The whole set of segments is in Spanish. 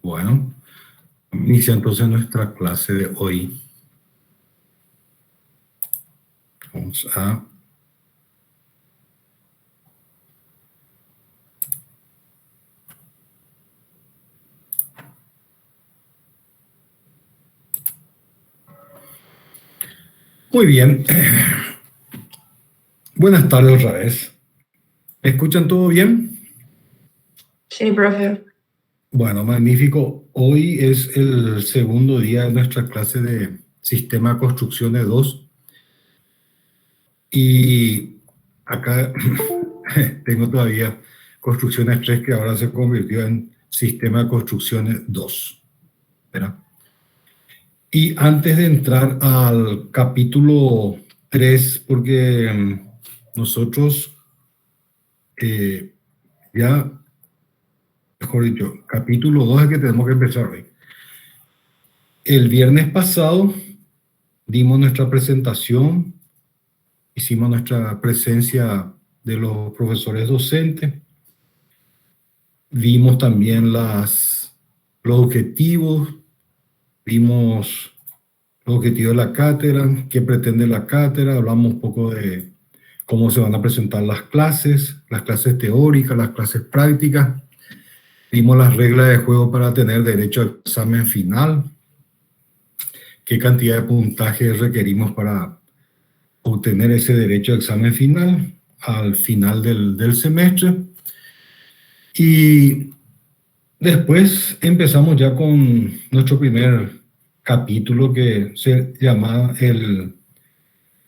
Bueno, inicia entonces nuestra clase de hoy. Vamos a... Muy bien. Buenas tardes otra vez. ¿Me escuchan todo bien? Sí, profe. Bueno, magnífico. Hoy es el segundo día de nuestra clase de Sistema de Construcciones 2. Y acá tengo todavía Construcciones 3 que ahora se convirtió en Sistema de Construcciones 2. ¿Verdad? Y antes de entrar al capítulo 3, porque nosotros ya, mejor dicho, capítulo 2 es que tenemos que empezar hoy. El viernes pasado dimos nuestra presentación, hicimos nuestra presencia de los profesores docentes, vimos también los objetivos, vimos los objetivos de la cátedra, qué pretende la cátedra, hablamos un poco de cómo se van a presentar las clases teóricas, las clases prácticas, vimos las reglas de juego para tener derecho al examen final, qué cantidad de puntaje requerimos para obtener ese derecho al examen final al final del semestre. Y después empezamos ya con nuestro primer capítulo que se llama el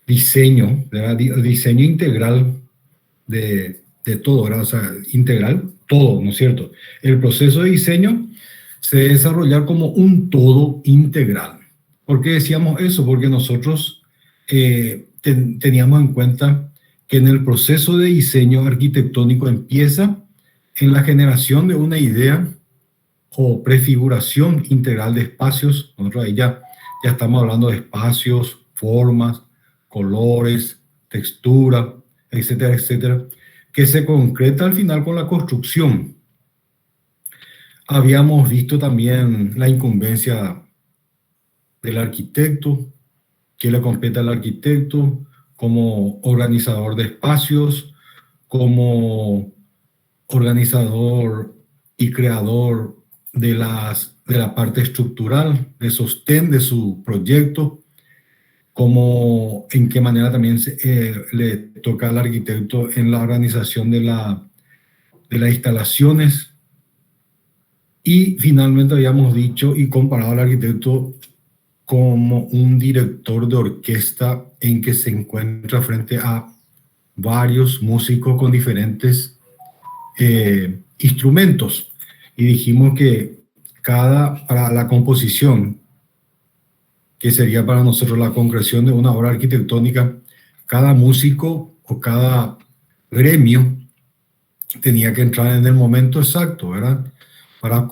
diseño, ¿verdad? El diseño integral de todo, ¿verdad? O sea, integral, todo, ¿no es cierto? El proceso de diseño se debe desarrollar como un todo integral. ¿Por qué decíamos eso? Porque nosotros teníamos en cuenta que en el proceso de diseño arquitectónico empieza en la generación de una idea o prefiguración integral de espacios. Nosotros ahí ya estamos hablando de espacios, formas, colores, textura, etcétera, etcétera, que se concreta al final con la construcción. Habíamos visto también la incumbencia del arquitecto, que le compete al arquitecto como organizador de espacios, como organizador y creador de la parte estructural, de sostén de su proyecto, como en qué manera también le toca al arquitecto en la organización de las instalaciones. Y finalmente habíamos dicho y comparado al arquitecto como un director de orquesta en que se encuentra frente a varios músicos con diferentes instrumentos. Y dijimos que para la composición, que sería para nosotros la concreción de una obra arquitectónica, cada músico o cada gremio tenía que entrar en el momento exacto, ¿verdad? Para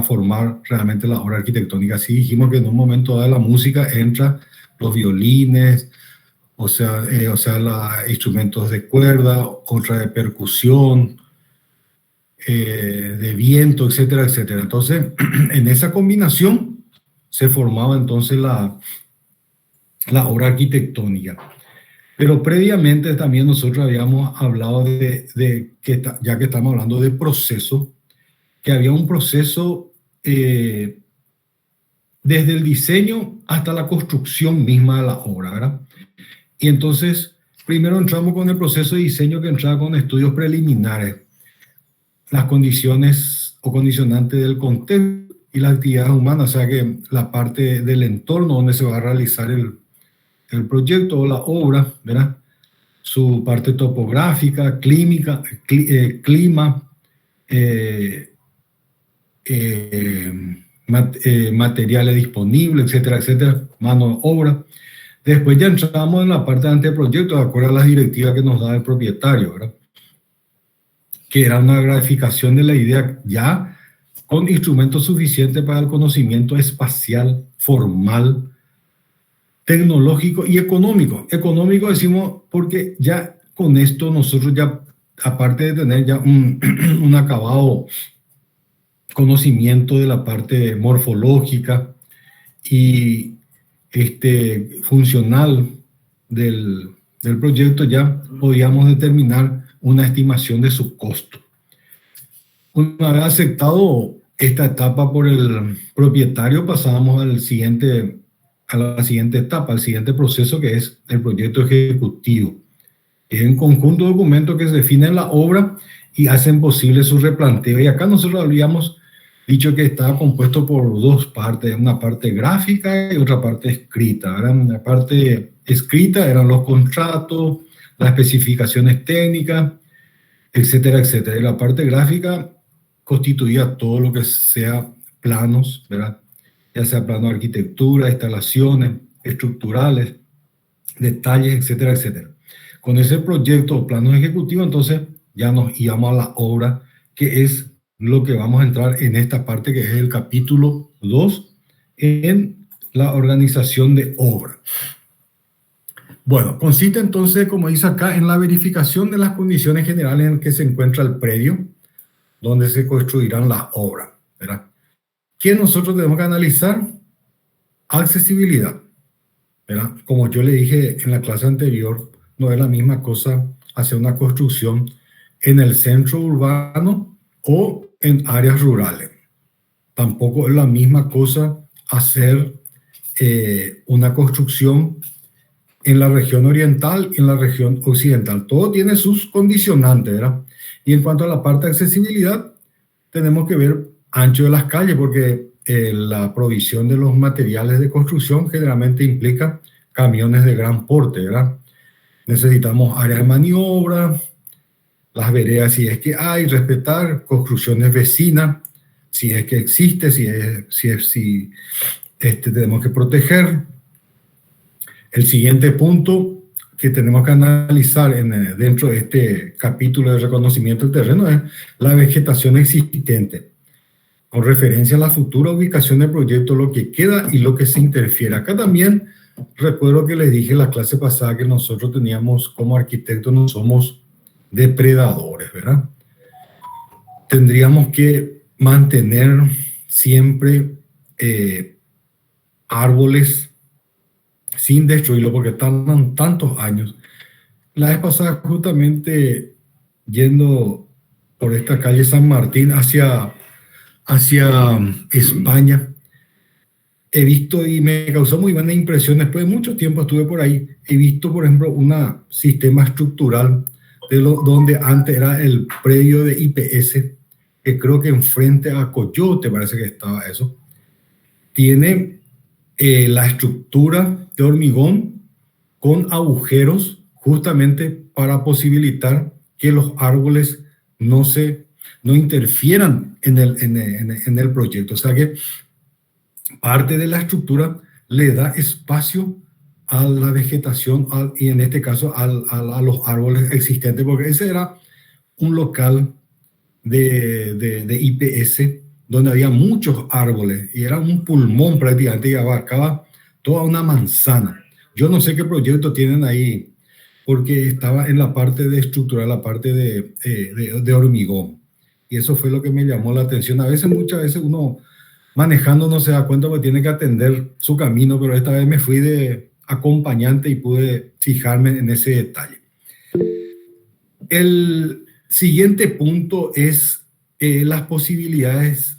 formar realmente la obra arquitectónica. Así dijimos que en un momento dado la música entra los violines, o sea los instrumentos de cuerda, otra de percusión, de viento, etcétera, etcétera. Entonces, en esa combinación se formaba entonces la obra arquitectónica. Pero previamente también nosotros habíamos hablado ya que estamos hablando de proceso, que había un proceso desde el diseño hasta la construcción misma de la obra, ¿verdad? Y entonces, primero entramos con el proceso de diseño que entraba con estudios preliminares, las condiciones o condicionantes del contexto y la actividad humana, o sea que la parte del entorno donde se va a realizar el proyecto o la obra, ¿verdad? Su parte topográfica, clima, materiales disponibles, etcétera, etcétera, mano de obra. Después ya entramos en la parte de anteproyecto, de acuerdo a las directivas que nos da el propietario, ¿verdad? Que era una graficación de la idea ya con instrumentos suficientes para el conocimiento espacial, formal, tecnológico y económico. Económico decimos porque ya con esto nosotros ya, aparte de tener ya un acabado conocimiento de la parte morfológica y funcional del proyecto, ya podíamos determinar una estimación de su costo. Una vez aceptado esta etapa por el propietario, pasábamos a la siguiente etapa, al siguiente proceso, que es el proyecto ejecutivo. Es un conjunto de documentos que se definen la obra y hacen posible su replanteo. Y acá nosotros habíamos dicho que estaba compuesto por dos partes, una parte gráfica y otra parte escrita. La parte escrita eran los contratos, las especificaciones técnicas, etcétera, etcétera. Y la parte gráfica constituía todo lo que sea planos, ¿verdad? Ya sea planos de arquitectura, instalaciones, estructurales, detalles, etcétera, etcétera. Con ese proyecto o plano ejecutivo, entonces ya nos íbamos a la obra, que es lo que vamos a entrar en esta parte, que es el capítulo 2, en la organización de obra. Bueno, consiste entonces, como dice acá, en la verificación de las condiciones generales en que se encuentra el predio donde se construirán las obras, ¿verdad? ¿Qué nosotros tenemos que analizar? Accesibilidad, ¿verdad? Como yo le dije en la clase anterior, no es la misma cosa hacer una construcción en el centro urbano o en áreas rurales. Tampoco es la misma cosa hacer una construcción en la región oriental y en la región occidental. Todo tiene sus condicionantes, ¿verdad? Y en cuanto a la parte de accesibilidad, tenemos que ver ancho de las calles, porque la provisión de los materiales de construcción generalmente implica camiones de gran porte, ¿verdad? Necesitamos áreas de maniobra, las veredas si es que hay, respetar construcciones vecinas, si es que existe, si tenemos que proteger. El siguiente punto que tenemos que analizar dentro de este capítulo de reconocimiento del terreno es la vegetación existente, con referencia a la futura ubicación del proyecto, lo que queda y lo que se interfiere. Acá también recuerdo que les dije en la clase pasada que nosotros teníamos como arquitectos, no somos depredadores, ¿verdad? Tendríamos que mantener siempre árboles sin destruirlo, porque tardan tantos años. La vez pasada, justamente yendo por esta calle San Martín hacia España, he visto y me causó muy buena impresión. Después de mucho tiempo estuve por ahí, he visto, por ejemplo, un sistema estructural donde antes era el predio de IPS, que creo que enfrente a Coyote parece que estaba eso. Tiene la estructura de hormigón con agujeros justamente para posibilitar que los árboles no interfieran en el proyecto. O sea que parte de la estructura le da espacio a la vegetación y en este caso a los árboles existentes, porque ese era un local de IPS donde había muchos árboles y era un pulmón prácticamente y abarcaba toda una manzana. Yo no sé qué proyecto tienen ahí, porque estaba en la parte de estructura, la parte de hormigón. Y eso fue lo que me llamó la atención. Muchas veces uno manejando no se da cuenta porque tiene que atender su camino, pero esta vez me fui de acompañante y pude fijarme en ese detalle. El siguiente punto es las posibilidades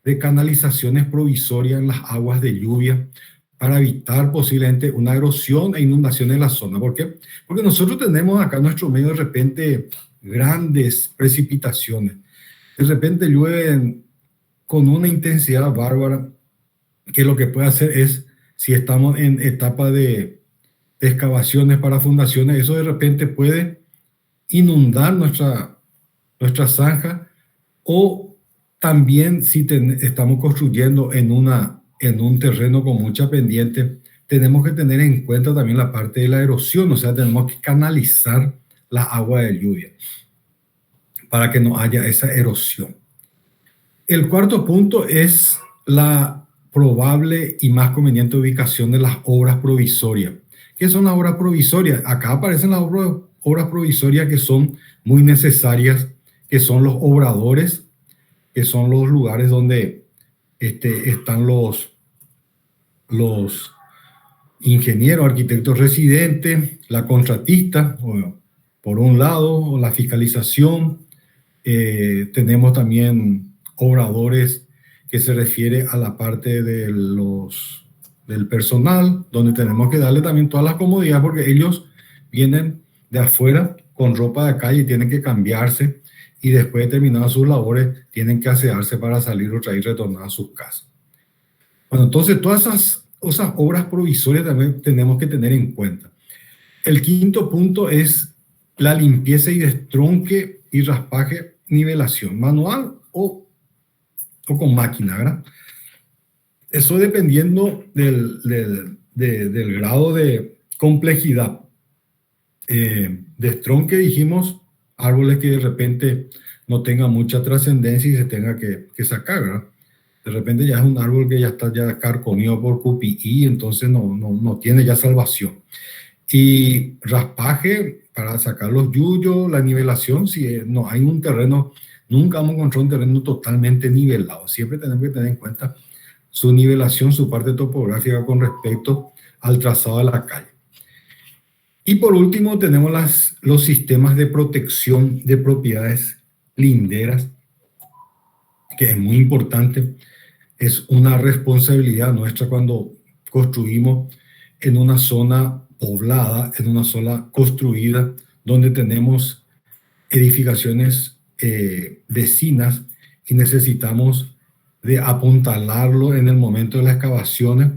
de canalizaciones provisorias en las aguas de lluvia para evitar posiblemente una erosión e inundación en la zona. ¿Por qué? Porque nosotros tenemos acá en nuestro medio de repente grandes precipitaciones. De repente llueven con una intensidad bárbara, que lo que puede hacer es, si estamos en etapa de excavaciones para fundaciones, eso de repente puede inundar nuestra zanja, o también si estamos construyendo en un terreno con mucha pendiente, tenemos que tener en cuenta también la parte de la erosión, o sea, tenemos que canalizar la agua de lluvia para que no haya esa erosión. El cuarto punto es la probable y más conveniente ubicación de las obras provisorias. ¿Qué son las obras provisorias? Acá aparecen las obras provisorias que son muy necesarias, que son los obradores que son los lugares donde están los ingenieros, arquitectos residentes, la contratista, por un lado, la fiscalización. Tenemos también obradores que se refiere a la parte del personal, donde tenemos que darle también todas las comodidades, porque ellos vienen de afuera con ropa de calle y tienen que cambiarse, y después de terminar sus labores tienen que asearse para salir otra vez y retornar a sus casas. Bueno, entonces todas esas obras provisorias también tenemos que tener en cuenta. El quinto punto es la limpieza y destronque y raspaje, nivelación, manual o con máquina, ¿verdad? Eso dependiendo del grado de complejidad. Destronque, dijimos, árboles que de repente no tengan mucha trascendencia y se tenga que sacar, ¿verdad? De repente ya es un árbol que ya está ya carcomido por QPI, entonces no tiene ya salvación. Y raspaje para sacar los yuyos, la nivelación, si no hay un terreno, nunca vamos a encontrar un terreno totalmente nivelado. Siempre tenemos que tener en cuenta su nivelación, su parte topográfica con respecto al trazado de la calle. Y por último tenemos los sistemas de protección de propiedades linderas, que es muy importante. Es una responsabilidad nuestra cuando construimos en una zona poblada, en una zona construida, donde tenemos edificaciones vecinas y necesitamos de apuntalarlo en el momento de las excavaciones,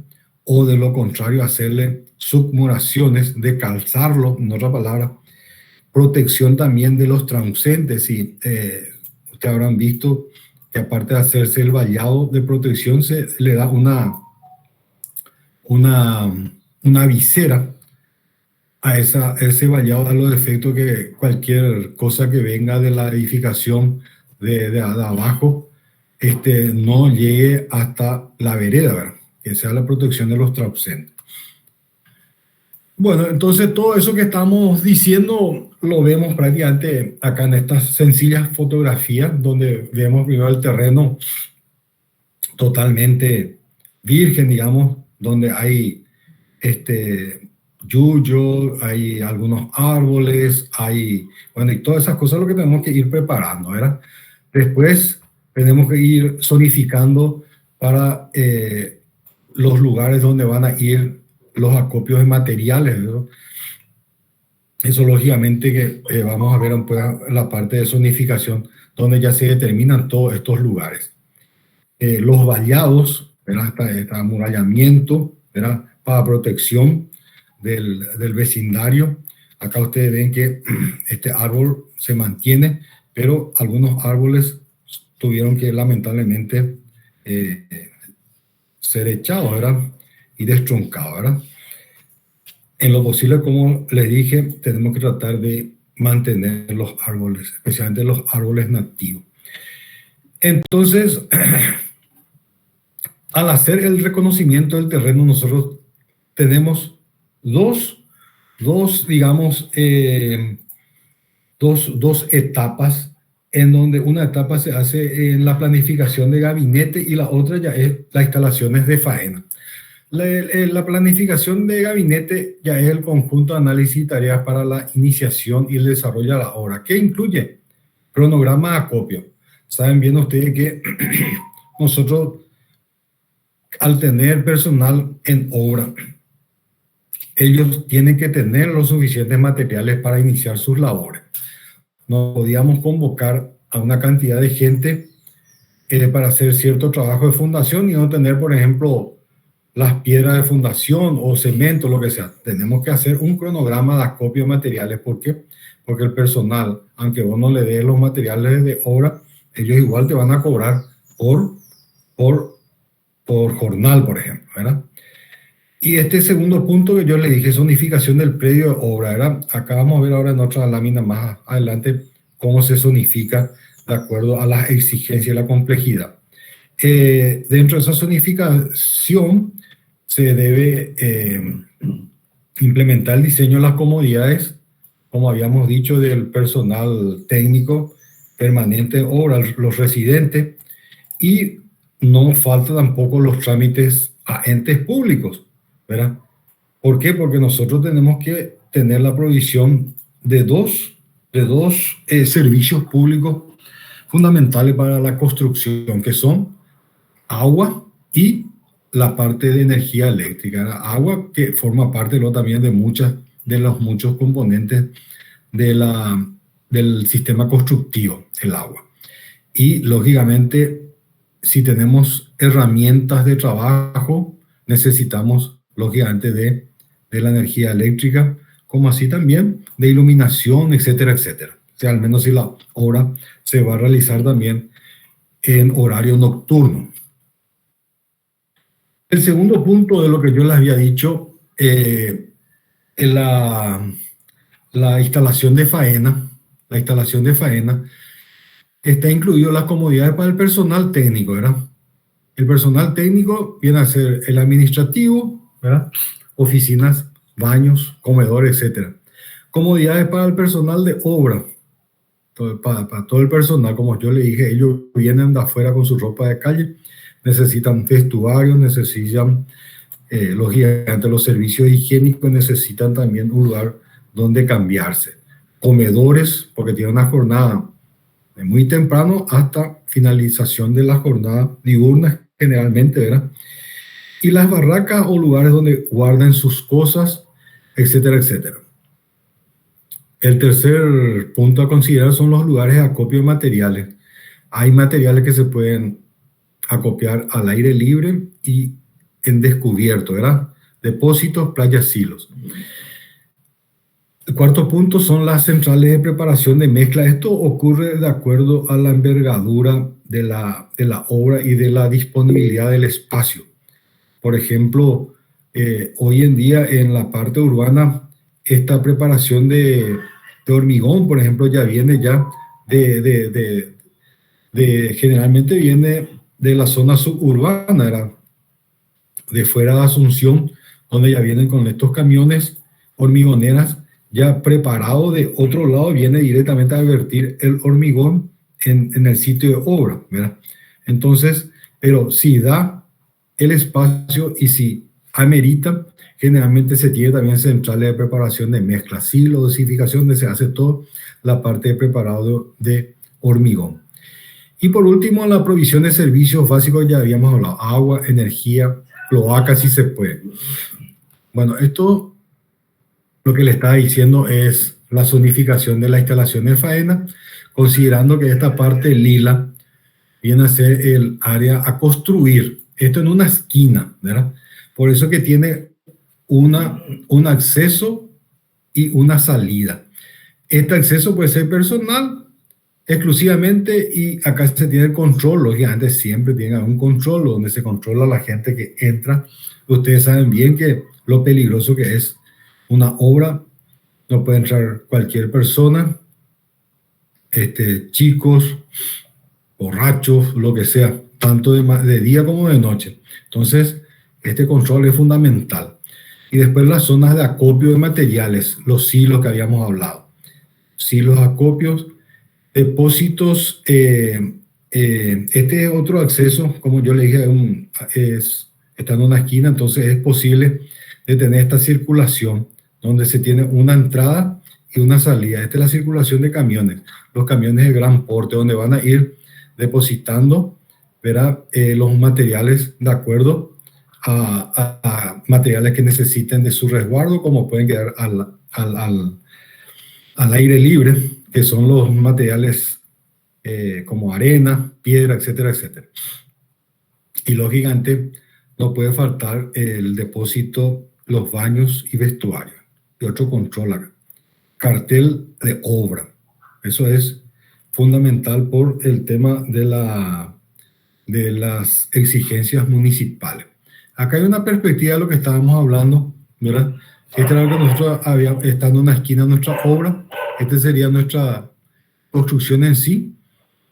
o de lo contrario hacerle submuraciones, de calzarlo, en otra palabra, protección también de los transeúntes. Y ustedes habrán visto que aparte de hacerse el vallado de protección, se le da una visera a ese vallado, a los efectos que cualquier cosa que venga de la edificación de abajo no llegue hasta la vereda, ¿verdad? Que sea la protección de los transeúntes. Bueno, entonces todo eso que estamos diciendo lo vemos prácticamente acá en estas sencillas fotografías, donde vemos primero el terreno totalmente virgen, digamos, donde hay yuyo, hay algunos árboles, bueno, y todas esas cosas lo que tenemos que ir preparando, ¿verdad? Después tenemos que ir zonificando para los lugares donde van a ir los acopios de materiales, ¿no? Eso lógicamente que vamos a ver la parte de zonificación, donde ya se determinan todos estos lugares. Los vallados, ¿verdad? Este amurallamiento, ¿verdad? Para protección del vecindario. Acá ustedes ven que este árbol se mantiene, pero algunos árboles tuvieron que lamentablemente ser echados, ¿verdad? Y destroncados, ¿verdad? En lo posible, como les dije, tenemos que tratar de mantener los árboles, especialmente los árboles nativos. Entonces, al hacer el reconocimiento del terreno, nosotros tenemos dos etapas, en donde una etapa se hace en la planificación de gabinete y la otra ya es las instalaciones de faena. La planificación de gabinete ya es el conjunto de análisis y tareas para la iniciación y el desarrollo de la obra, que incluye cronograma de acopio. Saben bien ustedes que nosotros, al tener personal en obra, ellos tienen que tener los suficientes materiales para iniciar sus labores. No podíamos convocar a una cantidad de gente para hacer cierto trabajo de fundación y no tener, por ejemplo, las piedras de fundación o cemento, lo que sea. Tenemos que hacer un cronograma de acopio de materiales. ¿Por qué? Porque el personal, aunque vos no le des los materiales de obra, ellos igual te van a cobrar por jornal, por ejemplo, ¿verdad? Y este segundo punto que yo le dije, zonificación del predio de obra, ¿verdad? Acá vamos a ver ahora en otra lámina más adelante cómo se zonifica de acuerdo a las exigencias y la complejidad. Dentro de esa zonificación se debe implementar el diseño de las comodidades, como habíamos dicho, del personal técnico permanente de obra, los residentes, Y no falta tampoco los trámites a entes públicos, ¿verdad? ¿Por qué? Porque nosotros tenemos que tener la provisión de dos servicios públicos fundamentales para la construcción, que son agua y la parte de energía eléctrica. ¿Verdad? Agua que forma parte luego también de los muchos componentes del sistema constructivo, el agua. Y lógicamente, si tenemos herramientas de trabajo, necesitamos lógicamente de la energía eléctrica, como así también de iluminación, etcétera, etcétera. O sea, al menos si la obra se va a realizar también en horario nocturno. El segundo punto de lo que yo les había dicho, en la instalación de faena, está incluido las comodidades para el personal técnico, ¿verdad? El personal técnico viene a ser el administrativo, ¿verdad? Oficinas, baños, comedores, etcétera. Comodidades para el personal de obra, para todo el personal, como yo le dije, ellos vienen de afuera con su ropa de calle, necesitan vestuarios, necesitan, lógicamente, los servicios higiénicos, necesitan también un lugar donde cambiarse. Comedores, porque tienen una jornada de muy temprano hasta finalización de la jornada diurna, generalmente, ¿verdad? Y las barracas o lugares donde guarden sus cosas, etcétera, etcétera. El tercer punto a considerar son los lugares de acopio de materiales. Hay materiales que se pueden acopiar al aire libre y en descubierto, ¿verdad? Depósitos, playas, silos. El cuarto punto son las centrales de preparación de mezcla. Esto ocurre de acuerdo a la envergadura de la obra y de la disponibilidad del espacio. Por ejemplo, hoy en día en la parte urbana, esta preparación de hormigón, por ejemplo, ya viene ya generalmente viene de la zona suburbana, ¿verdad? De fuera de Asunción, donde ya vienen con estos camiones hormigoneras ya preparado de otro lado, viene directamente a vertir el hormigón en el sitio de obra, ¿verdad? Entonces, pero si da el espacio y si amerita, generalmente se tiene también centrales de preparación de mezcla, silo, dosificación, donde se hace toda la parte de preparado de hormigón. Y por último, la provisión de servicios básicos, ya habíamos hablado, agua, energía, cloaca, si se puede. Bueno, esto lo que le estaba diciendo es la zonificación de la instalación de faena, considerando que esta parte lila viene a ser el área a construir. Esto en una esquina, ¿verdad? Por eso que tiene un acceso y una salida. Este acceso puede ser personal exclusivamente y acá se tiene el control, lógicamente siempre tiene un control donde se controla a la gente que entra. Ustedes saben bien que lo peligroso que es una obra, no puede entrar cualquier persona, chicos, borrachos, lo que sea, tanto de día como de noche. Entonces, este control es fundamental. Y después las zonas de acopio de materiales, los silos que habíamos hablado. Silos, acopios, depósitos. Este es otro acceso, como yo le dije, está en una esquina, entonces es posible de tener esta circulación donde se tiene una entrada y una salida. Esta es la circulación de camiones, los camiones de gran porte, donde van a ir depositando, ¿verdad? Los materiales de acuerdo a materiales que necesiten de su resguardo, como pueden quedar al aire libre, que son los materiales como arena, piedra, etcétera, etcétera. Y lógicamente no puede faltar el depósito, los baños y vestuarios. Y otro control acá. Cartel de obra. Eso es fundamental por el tema de las exigencias municipales. Acá hay una perspectiva de lo que estábamos hablando, ¿verdad? Esta era lo que nosotros habíamos, está en una esquina de nuestra obra. Esta sería nuestra construcción en sí.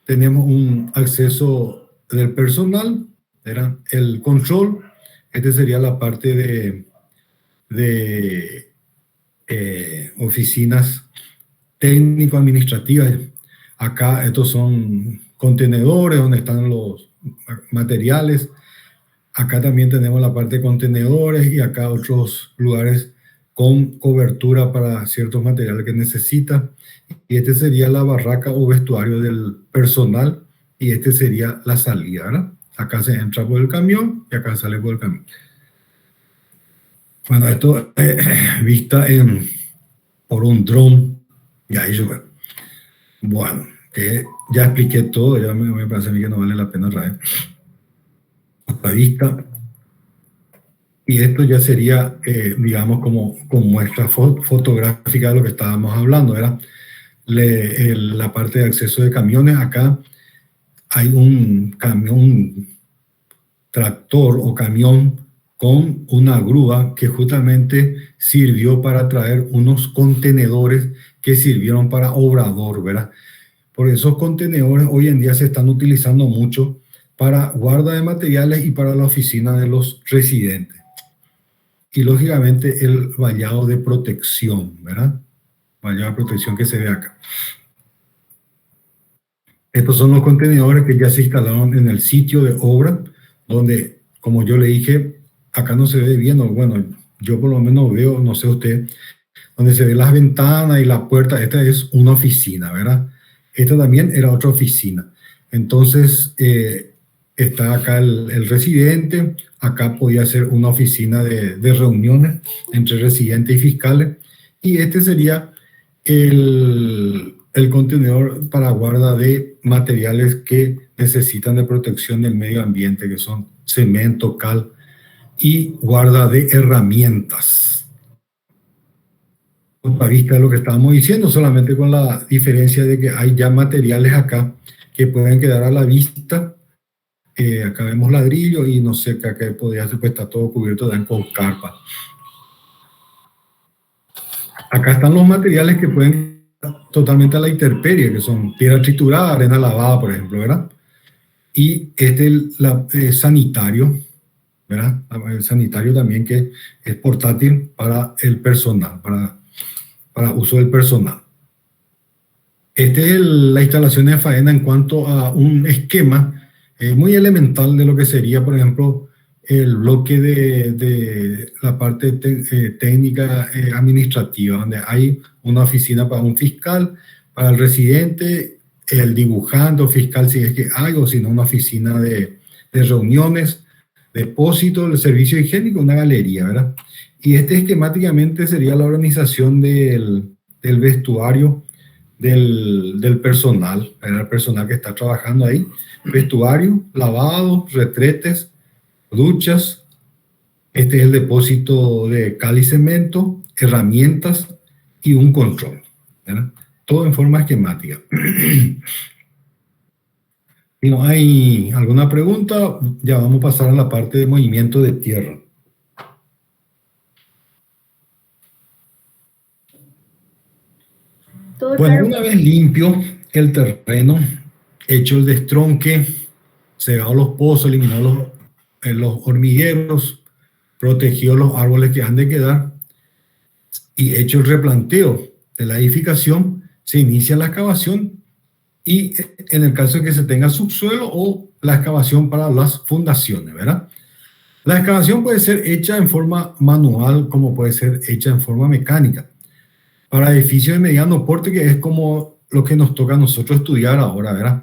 Tenemos un acceso del personal, ¿verdad? El control. Esta sería la parte de oficinas técnico-administrativas. Acá estos son contenedores donde están materiales. Acá también tenemos la parte de contenedores y acá otros lugares con cobertura para ciertos materiales que necesita. Y este sería la barraca o vestuario del personal y este sería la salida, ¿verdad? Acá se entra por el camión y acá sale por el camión. Bueno, esto vista por un dron. Y ahí yo, bueno, que ya expliqué todo, ya me parece a mí que no vale la pena traer la vista. Y esto ya sería, digamos, como muestra fotográfica de lo que estábamos hablando, era la parte de acceso de camiones. Acá hay un camión, tractor o camión con una grúa que justamente sirvió para traer unos contenedores que sirvieron para obrador, ¿verdad? Por esos contenedores hoy en día se están utilizando mucho para guarda de materiales y para la oficina de los residentes. Y lógicamente el vallado de protección, ¿verdad? Vallado de protección que se ve acá. Estos son los contenedores que ya se instalaron en el sitio de obra, donde, como yo le dije, acá no se ve bien, o bueno, yo por lo menos veo, no sé usted, donde se ven las ventanas y la puerta. Esta es una oficina, ¿verdad? Esta también era otra oficina. Entonces, está acá el residente, acá podía ser una oficina de reuniones entre residentes y fiscales, y este sería el contenedor para guarda de materiales que necesitan de protección del medio ambiente, que son cemento, cal y guarda de herramientas. A vista de lo que estábamos diciendo, solamente con la diferencia de que hay ya materiales acá que pueden quedar a la vista. Acá vemos ladrillo y no sé, acá podría ser, pues está todo cubierto con carpa. Acá están los materiales que pueden totalmente a la intemperie, que son piedra triturada, arena lavada, por ejemplo, ¿verdad? Y este es sanitario, ¿verdad? El sanitario también, que es portátil para el personal, para uso del personal. Esta es la instalación de faena en cuanto a un esquema muy elemental de lo que sería, por ejemplo, el bloque de la parte técnica administrativa, donde hay una oficina para un fiscal, para el residente, el dibujante o fiscal si es que hay, o si no, una oficina de reuniones, depósito, el servicio higiénico, una galería, ¿verdad? Y este esquemáticamente sería la organización del vestuario del personal, ¿verdad? El personal que está trabajando ahí. Vestuario, lavado, retretes, duchas. Este es el depósito de cal y cemento, herramientas y un control, ¿verdad? Todo en forma esquemática. Si no hay alguna pregunta, ya vamos a pasar a la parte de movimiento de tierra. Bueno, una vez limpio el terreno, hecho el destronque, cegado los pozos, eliminado los hormigueros, protegido los árboles que han de quedar y hecho el replanteo de la edificación, se inicia la excavación y en el caso de que se tenga subsuelo o la excavación para las fundaciones, ¿verdad? La excavación puede ser hecha en forma manual como puede ser hecha en forma mecánica. Para edificios de mediano porte, que es como lo que nos toca a nosotros estudiar ahora, ¿verdad?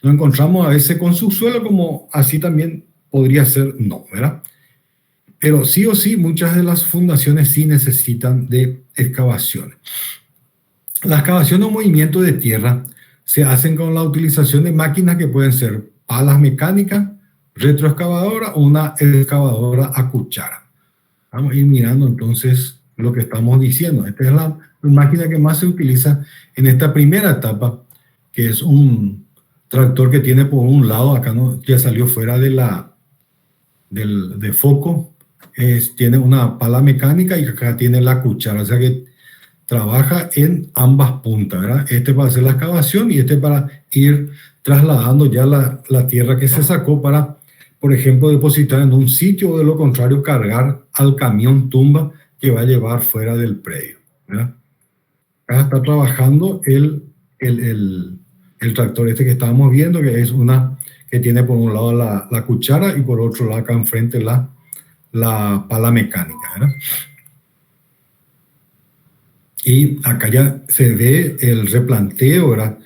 Nos encontramos a veces con subsuelo, como así también podría ser no, ¿verdad? Pero sí o sí, muchas de las fundaciones sí necesitan de excavaciones. La excavación o movimiento de tierra se hacen con la utilización de máquinas que pueden ser palas mecánicas, retroexcavadora o una excavadora a cuchara. Vamos a ir mirando entonces lo que estamos diciendo. Esta es la máquina que más se utiliza en esta primera etapa, que es un tractor que tiene por un lado, acá no, ya salió fuera de foco, tiene una pala mecánica y acá tiene la cuchara, o sea que trabaja en ambas puntas, ¿verdad? Este para hacer la excavación y este para ir trasladando ya la tierra que se sacó para, por ejemplo, depositar en un sitio o de lo contrario cargar al camión tumba que va a llevar fuera del predio, ¿verdad? Acá está trabajando el el tractor este que estábamos viendo, que es una que tiene por un lado la cuchara y por otro lado acá enfrente la pala mecánica, ¿verdad? Y acá ya se ve el replanteo, ¿verdad?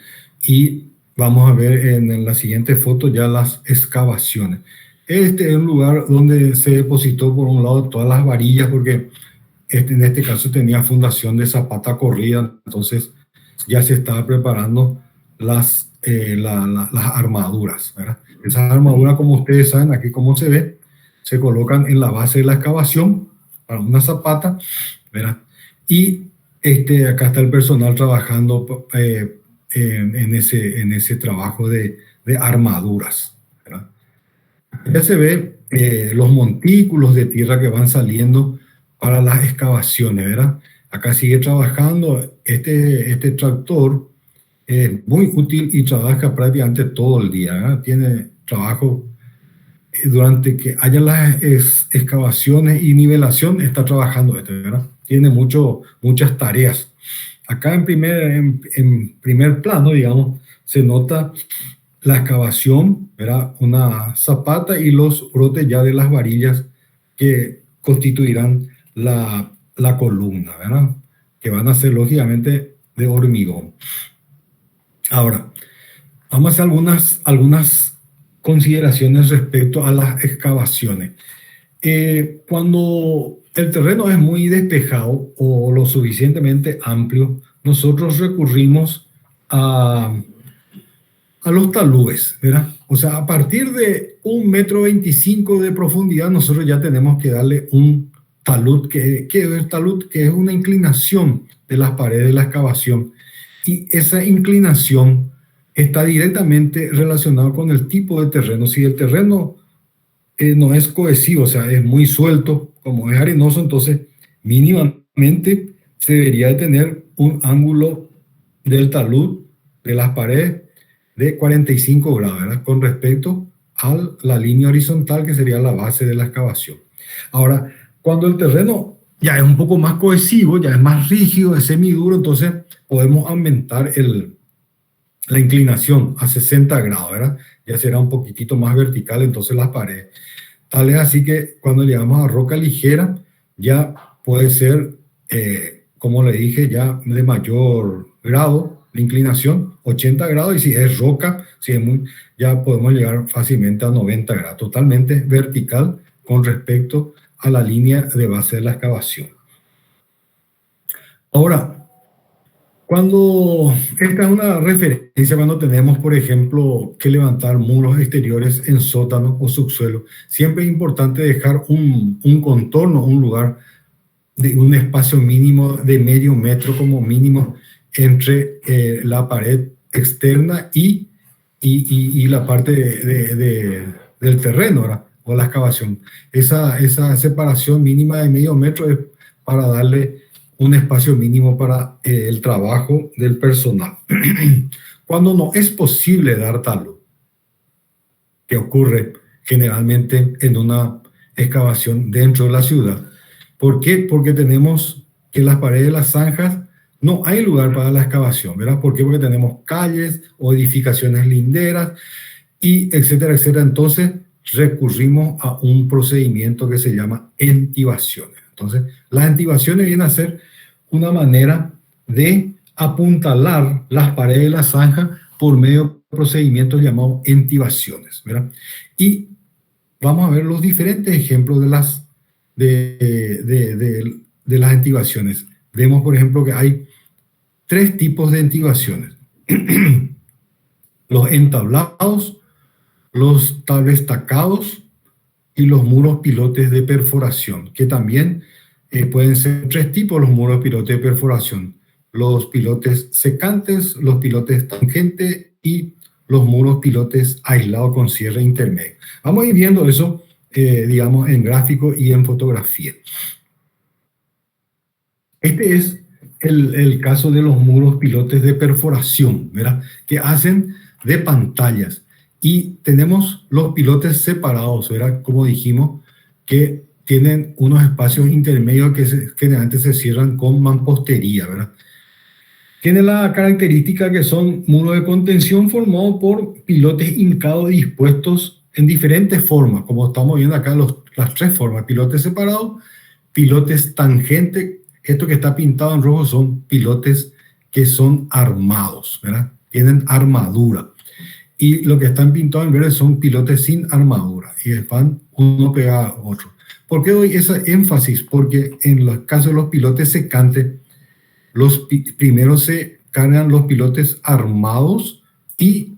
Y vamos a ver en la siguiente foto ya las excavaciones. Este es un lugar donde se depositó por un lado todas las varillas, porque en este caso tenía fundación de zapata corrida, entonces ya se estaba preparando las armaduras, ¿verdad? Esas armaduras, como ustedes saben, aquí como se ve, se colocan en la base de la excavación para una zapata, ¿verdad? Y acá está el personal trabajando en ese trabajo de armaduras, ¿verdad? Ya se ve los montículos de tierra que van saliendo para las excavaciones, ¿verdad? Acá sigue trabajando este tractor, muy útil y trabaja prácticamente todo el día, ¿verdad? Tiene trabajo durante que haya las excavaciones y nivelación, está trabajando ¿verdad? Tiene muchas tareas. Acá en primer plano, digamos, se nota la excavación, ¿verdad? Una zapata y los brotes ya de las varillas que constituirán la columna, ¿verdad? Que van a ser lógicamente de hormigón. Ahora, vamos a hacer algunas consideraciones respecto a las excavaciones. Cuando el terreno es muy despejado o lo suficientemente amplio, nosotros recurrimos a los taludes, ¿verdad? O sea, a partir de 1,25 m de profundidad, nosotros ya tenemos que darle un talud, que es el talud, que es una inclinación de las paredes de la excavación. Y esa inclinación está directamente relacionada con el tipo de terreno. Si el terreno no es cohesivo, o sea, es muy suelto, como es arenoso, entonces mínimamente se debería de tener un ángulo del talud de las paredes de 45 grados, ¿verdad? Con respecto a la línea horizontal que sería la base de la excavación. Ahora, cuando el terreno ya es un poco más cohesivo, ya es más rígido, es semiduro, entonces podemos aumentar la inclinación a 60 grados, ¿verdad? Ya será un poquitito más vertical entonces las paredes. Tal es así que cuando llegamos a roca ligera, ya puede ser, como le dije, ya de mayor grado de inclinación, 80 grados, y si es roca, ya podemos llegar fácilmente a 90 grados, totalmente vertical con respecto a la línea de base de la excavación. Ahora, esta es una referencia cuando tenemos, por ejemplo, que levantar muros exteriores en sótano o subsuelo, siempre es importante dejar un contorno, un lugar de un espacio mínimo de medio metro como mínimo entre la pared externa y la parte del terreno, ¿verdad? O la excavación. Esa separación mínima de medio metro es para darle un espacio mínimo para el trabajo del personal. Cuando no es posible dar talud, que ocurre generalmente en una excavación dentro de la ciudad. ¿Por qué? Porque tenemos que en las paredes de las zanjas no hay lugar para la excavación, ¿verdad? ¿Por qué? Porque tenemos calles o edificaciones linderas, y etcétera, etcétera. Entonces recurrimos a un procedimiento que se llama entibaciones. Entonces, las entibaciones vienen a ser una manera de apuntalar las paredes de la zanja por medio de procedimientos llamados entibaciones, ¿verdad? Y vamos a ver los diferentes ejemplos de las entibaciones. Vemos, por ejemplo, que hay 3 tipos de entibaciones. Los entablados, los tablestacados y los muros pilotes de perforación, que también pueden ser 3 tipos los muros pilotes de perforación: los pilotes secantes, los pilotes tangentes y los muros pilotes aislados con cierre intermedio. Vamos a ir viendo eso, digamos, en gráfico y en fotografía. Este es el caso de los muros pilotes de perforación, ¿verdad? Que hacen de pantallas. Y tenemos los pilotes separados, ¿verdad? Como dijimos, que tienen unos espacios intermedios que generalmente se cierran con mampostería, ¿verdad? Tiene la característica que son muros de contención formados por pilotes hincados dispuestos en diferentes formas, como estamos viendo acá las tres formas: pilotes separados, pilotes tangentes. Esto que está pintado en rojo son pilotes que son armados, ¿verdad? Tienen armadura. Y lo que están pintados en verde son pilotes sin armadura y van uno pegado a otro. ¿Por qué doy ese énfasis? Porque en los casos de los pilotes secantes, primero se cargan los pilotes armados y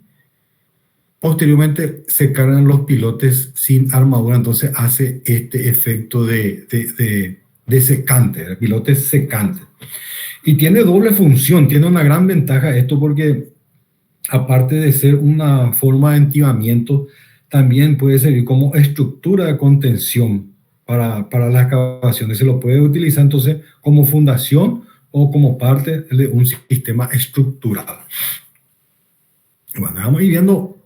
posteriormente se cargan los pilotes sin armadura. Entonces hace este efecto de secante, de pilotes secantes. Y tiene doble función, tiene una gran ventaja esto porque aparte de ser una forma de entibamiento, también puede servir como estructura de contención para las excavaciones. Se lo puede utilizar entonces como fundación o como parte de un sistema estructural. Bueno, vamos a ir viendo.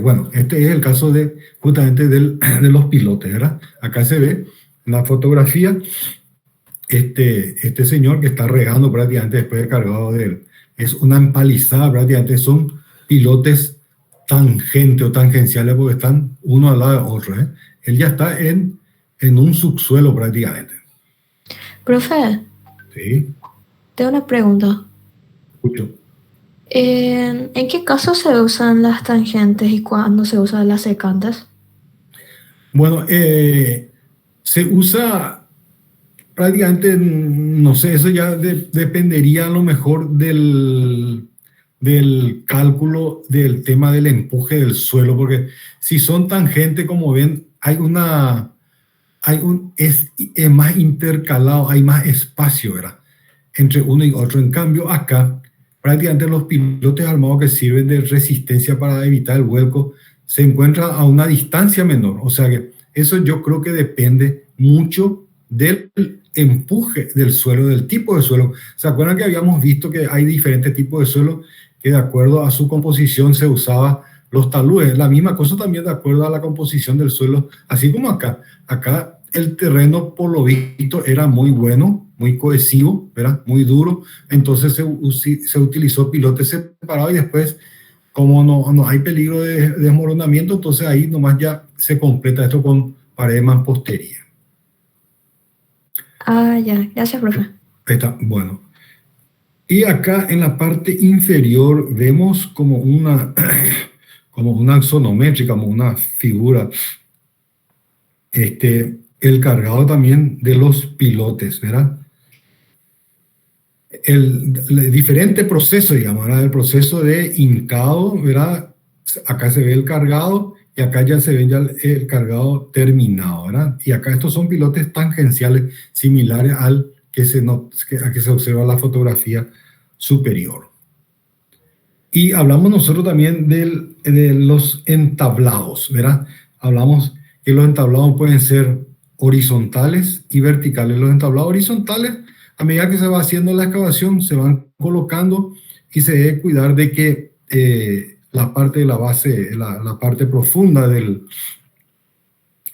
Bueno, este es el caso justamente de los pilotes, ¿verdad? Acá se ve en la fotografía este señor que está regando prácticamente después de cargado de él. Es una empalizada prácticamente, son pilotes tangentes o tangenciales porque están uno al lado de otro, ¿eh? Él ya está en un subsuelo prácticamente. Profe, Sí, tengo una pregunta. escucho. ¿En qué casos se usan las tangentes y cuándo se usan las secantes? Bueno, se usa prácticamente, no sé, eso ya dependería a lo mejor del cálculo del tema del empuje del suelo, porque si son tangentes, como ven, es más intercalado, hay más espacio, ¿verdad?, entre uno y otro. En cambio, acá, prácticamente los pilotes armados que sirven de resistencia para evitar el vuelco se encuentran a una distancia menor. O sea que eso yo creo que depende mucho del empuje del suelo, del tipo de suelo. ¿Se acuerdan que habíamos visto que hay diferentes tipos de suelo que de acuerdo a su composición se usaba los taludes? La misma cosa también de acuerdo a la composición del suelo, así como acá. Acá el terreno por lo visto era muy bueno, muy cohesivo, ¿verdad?, muy duro. Entonces se utilizó pilotes separados y después, como no hay peligro de desmoronamiento, entonces ahí nomás ya se completa esto con pared de mampostería. Ah, ya. Gracias, profe. Está bueno. Y acá en la parte inferior vemos como una axonométrica, como una figura, el cargado también de los pilotes, ¿verdad? El diferente proceso, digamos, ¿verdad? El proceso de hincado, ¿verdad? Acá se ve el cargado y acá ya se ve ya el cargado terminado, ¿verdad? Y acá estos son pilotes tangenciales similares a que se observa en la fotografía superior. Y hablamos nosotros también de los entablados, ¿verdad? Hablamos que los entablados pueden ser horizontales y verticales. Los entablados horizontales, a medida que se va haciendo la excavación, se van colocando y se debe cuidar de que la parte de la base, la parte profunda de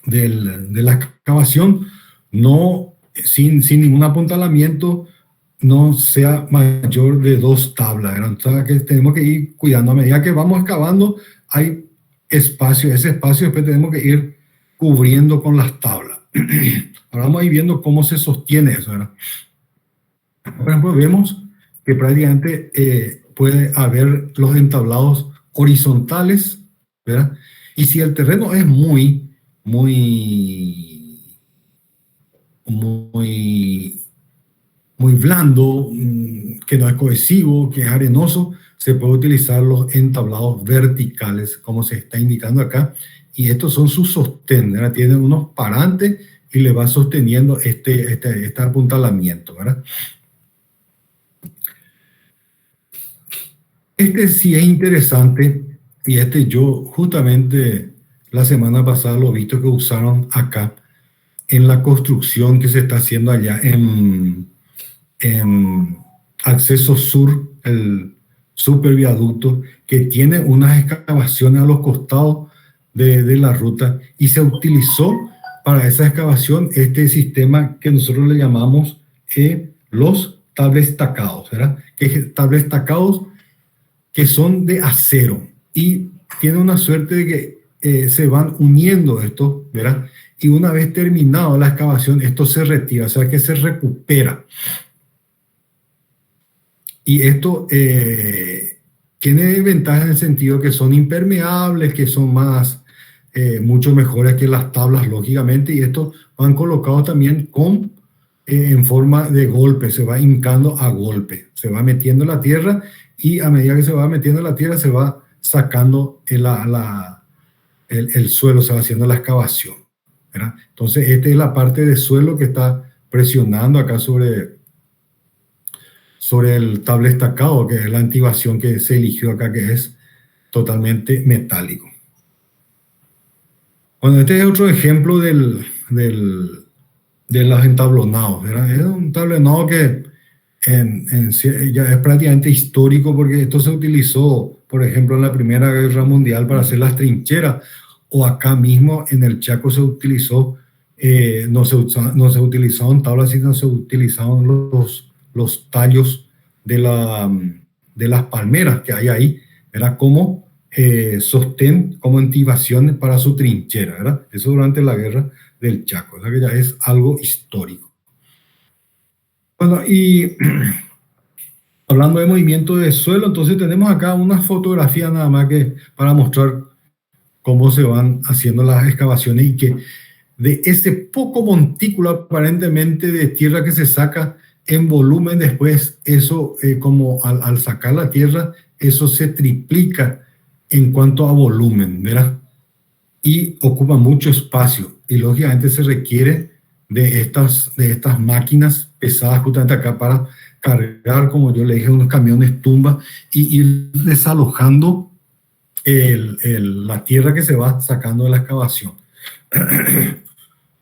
la excavación, sin ningún apuntalamiento, no sea mayor de 2 tablas, ¿verdad? Entonces, que tenemos que ir cuidando. A medida que vamos excavando, hay espacio. Ese espacio después tenemos que ir cubriendo con las tablas. Ahora vamos a ir viendo cómo se sostiene eso, ¿verdad? Por ejemplo, vemos que prácticamente puede haber los entablados horizontales, ¿verdad? Y si el terreno es muy blando, que no es cohesivo, que es arenoso, se puede utilizar los entablados verticales, como se está indicando acá, y estos son sus sostén, ¿verdad? Tienen unos parantes y le va sosteniendo este apuntalamiento, ¿verdad? Este sí es interesante, y yo justamente la semana pasada lo he visto que usaron acá en la construcción que se está haciendo allá en Acceso Sur, el superviaducto, que tiene unas excavaciones a los costados de la ruta, y se utilizó para esa excavación este sistema que nosotros le llamamos los tablestacados, ¿verdad? Tablestacados que son de acero y tiene una suerte de que se van uniendo estos, ¿verdad? Y una vez terminado la excavación, esto se retira, o sea que se recupera. Y esto tiene ventajas en el sentido que son impermeables, que son más, mucho mejores que las tablas, lógicamente, y estos van colocados también en forma de golpe, se va hincando a golpe, se va metiendo en la tierra y a medida que se va metiendo en la tierra se va sacando el suelo, se va haciendo la excavación, ¿verdad? Entonces, esta es la parte de suelo que está presionando acá sobre el tablestacado, que es la antivación que se eligió acá, que es totalmente metálico. Bueno, este es otro ejemplo de los entablonados, ¿verdad? Es un tablonado que ya es prácticamente histórico porque esto se utilizó, por ejemplo, en la Primera Guerra Mundial para hacer las trincheras, o acá mismo en el Chaco se utilizó, no se utilizaban tablas, sino se utilizaban los tallos de las palmeras que hay ahí, era como sostén, como intivación para su trinchera, ¿verdad? Eso durante la guerra del Chaco, o sea que ya es algo histórico. Bueno, y hablando de movimiento de suelo, entonces tenemos acá una fotografía nada más que para mostrar cómo se van haciendo las excavaciones y que de ese poco montículo aparentemente de tierra que se saca en volumen, después eso, como al sacar la tierra, eso se triplica en cuanto a volumen, ¿verdad? Y ocupa mucho espacio y lógicamente se requiere de estas máquinas pesadas justamente acá para cargar, como yo le dije, unos camiones tumba y ir desalojando la tierra que se va sacando de la excavación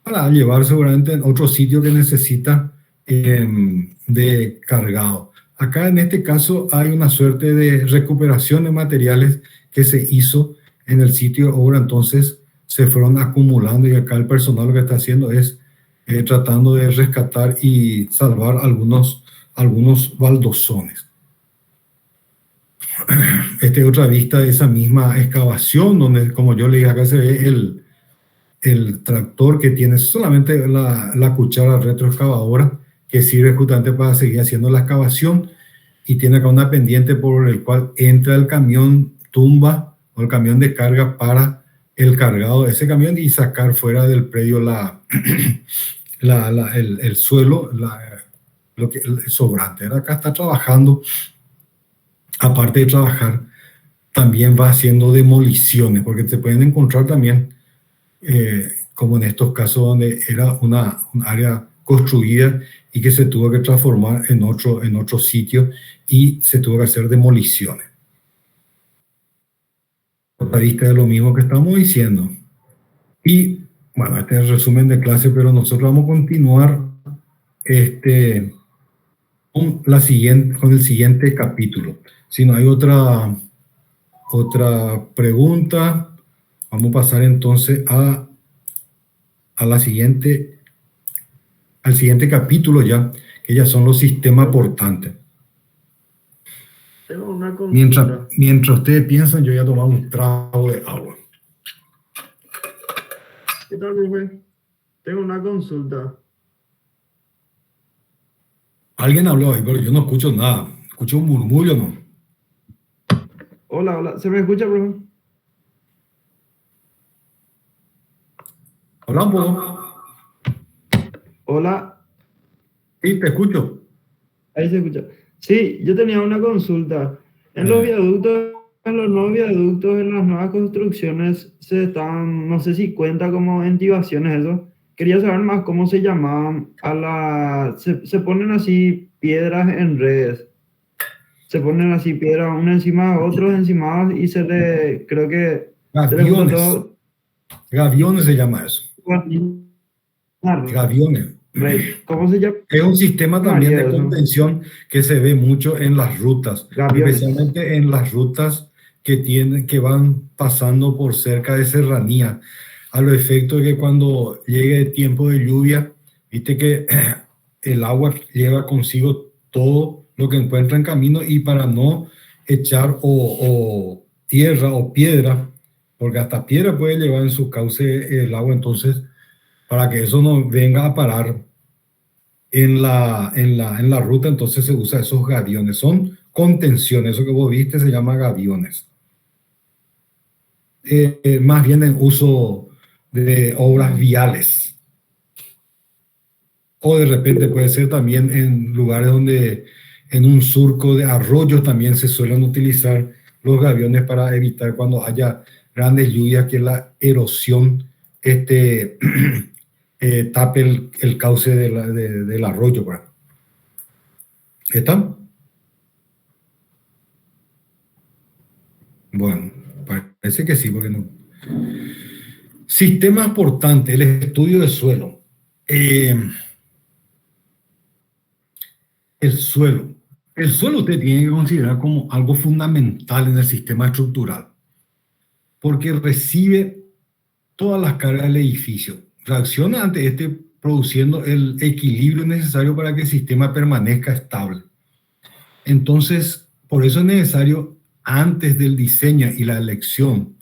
para llevar seguramente en otro sitio que necesita de cargado. Acá en este caso hay una suerte de recuperación de materiales que se hizo en el sitio de obra, entonces se fueron acumulando y acá el personal lo que está haciendo es tratando de rescatar y salvar algunos baldosones. Esta es otra vista de esa misma excavación, donde, como yo le dije, acá se ve el tractor que tiene solamente la cuchara retroexcavadora, que sirve justamente para seguir haciendo la excavación, y tiene acá una pendiente por el cual entra el camión tumba o el camión de carga para el cargado de ese camión y sacar fuera del predio el suelo, el sobrante. Acá está trabajando. Aparte de trabajar, también va haciendo demoliciones, porque se pueden encontrar también, como en estos casos donde era un área construida y que se tuvo que transformar en otro sitio y se tuvo que hacer demoliciones. Otra vista de lo mismo que estamos diciendo. Y bueno, este es el resumen de clase, pero nosotros vamos a continuar con el siguiente capítulo. Si no hay otra pregunta, vamos a pasar entonces al siguiente capítulo ya, que ya son los sistemas portantes. Tengo una consulta. Mientras ustedes piensan, yo voy a tomar un trago de agua. ¿Qué tal, profe? Tengo una consulta. Alguien habló ahí, pero yo no escucho nada. Escucho un murmullo, ¿no? Hola. ¿Se me escucha, profe? Habla un poco. Hola. Sí, te escucho. Ahí se escucha. Sí, yo tenía una consulta. En los viaductos, en los nuevos viaductos, en las nuevas construcciones, no sé si cuenta como entibaciones eso. Quería saber más cómo se llamaban se ponen así piedras en redes. Se ponen así piedras uno encima de otros encima y creo que... Gaviones se llama eso. Gaviones. ¿Cómo se llama? Es un sistema también de contención que se ve mucho en las rutas, especialmente en las rutas que van pasando por cerca de serranía, a lo efecto de que cuando llegue el tiempo de lluvia, viste que el agua lleva consigo todo lo que encuentra en camino y para no echar o tierra o piedra, porque hasta piedra puede llevar en su cauce el agua, entonces para que eso no venga a parar en la ruta, entonces se usa esos gaviones, son contenciones, eso que vos viste se llama gaviones. Más bien en uso de obras viales. O de repente puede ser también en lugares donde en un surco de arroyos también se suelen utilizar los gaviones para evitar cuando haya grandes lluvias que la erosión tape el cauce del arroyo. ¿Están? Bueno, parece que sí, porque no. Sistemas portantes, el estudio de suelo. El suelo. El suelo usted tiene que considerar como algo fundamental en el sistema estructural, porque recibe todas las cargas del edificio. Reacciona ante produciendo el equilibrio necesario para que el sistema permanezca estable. Entonces, por eso es necesario, antes del diseño y la elección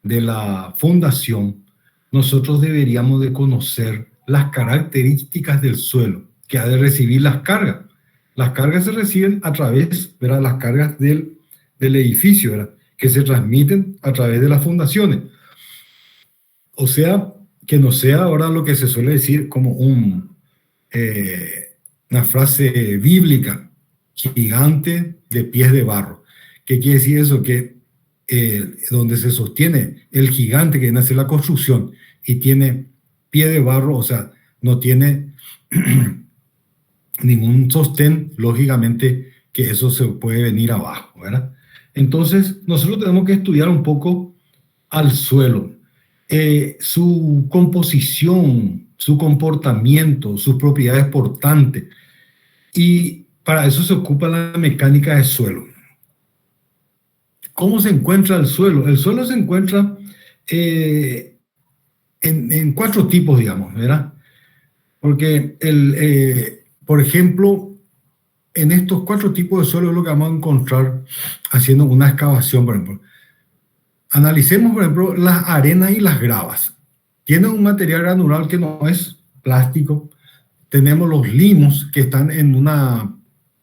de la fundación, nosotros deberíamos de conocer las características del suelo que ha de recibir las cargas. Las cargas se reciben a través, ¿verdad?, las cargas del edificio, ¿verdad?, que se transmiten a través de las fundaciones. O sea, que no sea ahora lo que se suele decir como una frase bíblica, gigante de pies de barro. ¿Qué quiere decir eso? Que donde se sostiene el gigante que nace la construcción y tiene pie de barro, o sea, no tiene ningún sostén, lógicamente que eso se puede venir abajo, ¿verdad? Entonces, nosotros tenemos que estudiar un poco al suelo, su composición, su comportamiento, sus propiedades portantes, y para eso se ocupa la mecánica del suelo. ¿Cómo se encuentra el suelo? El suelo se encuentra en 4 tipos, digamos, ¿verdad? Porque, por ejemplo, en estos 4 tipos de suelo es lo que vamos a encontrar haciendo una excavación, por ejemplo. Analicemos, por ejemplo, las arenas y las gravas. Tienen un material granular que no es plástico. Tenemos los limos que están en una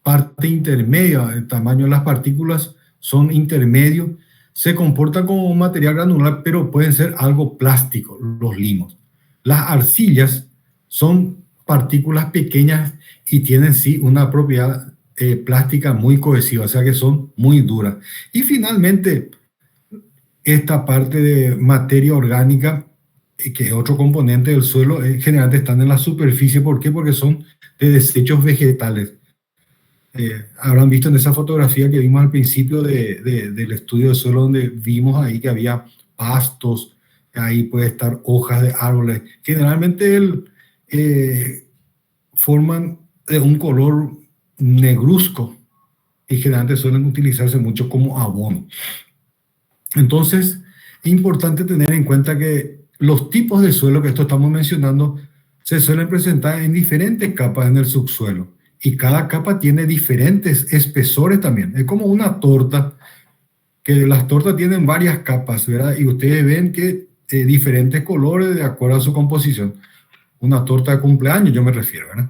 parte intermedia, el tamaño de las partículas son intermedios, se comportan como un material granular, pero pueden ser algo plástico, los limos. Las arcillas son partículas pequeñas y tienen sí una propiedad plástica muy cohesiva, o sea que son muy duras. Y finalmente, esta parte de materia orgánica, que es otro componente del suelo, generalmente están en la superficie. ¿Por qué? Porque son de desechos vegetales. Habrán visto en esa fotografía que vimos al principio del estudio del suelo, donde vimos ahí que había pastos, ahí puede estar hojas de árboles. Generalmente forman de un color negruzco y generalmente suelen utilizarse mucho como abono. Entonces, es importante tener en cuenta que los tipos de suelo que esto estamos mencionando se suelen presentar en diferentes capas en el subsuelo y cada capa tiene diferentes espesores también. Es como una torta, que las tortas tienen varias capas, ¿verdad? Y ustedes ven que diferentes colores de acuerdo a su composición. Una torta de cumpleaños, yo me refiero, ¿verdad?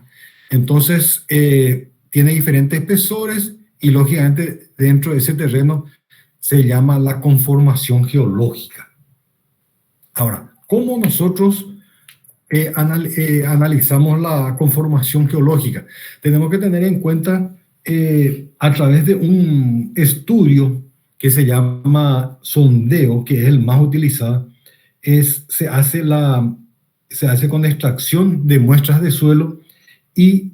Entonces, tiene diferentes espesores y lógicamente dentro de ese terreno se llama la conformación geológica. Ahora, ¿cómo nosotros analizamos la conformación geológica? Tenemos que tener en cuenta a través de un estudio que se llama sondeo, que es el más utilizado, se hace con extracción de muestras de suelo y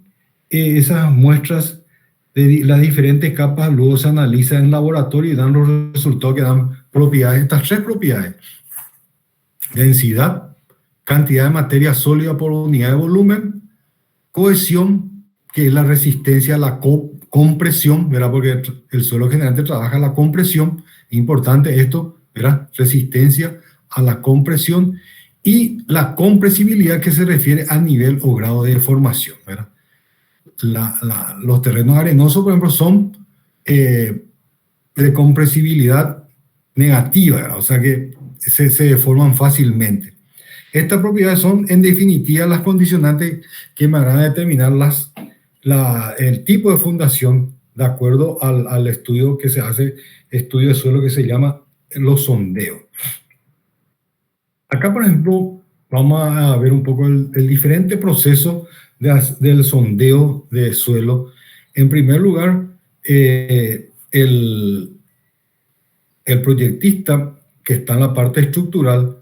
esas muestras de las diferentes capas luego se analizan en laboratorio y dan los resultados que dan propiedades, estas 3 propiedades: densidad, cantidad de materia sólida por unidad de volumen, cohesión, que es la resistencia a la compresión, ¿verdad? Porque el suelo generalmente trabaja la compresión, importante esto, ¿verdad? Resistencia a la compresión, y la compresibilidad, que se refiere a nivel o grado de deformación, ¿verdad? los terrenos arenosos, por ejemplo, son de compresibilidad negativa, ¿verdad? O sea que se deforman fácilmente. Estas propiedades son, en definitiva, las condicionantes que me van a determinar el tipo de fundación de acuerdo al estudio que se hace, estudio de suelo que se llama los sondeos. Acá, por ejemplo, vamos a ver un poco el diferente proceso del sondeo de suelo. En primer lugar, el proyectista que está en la parte estructural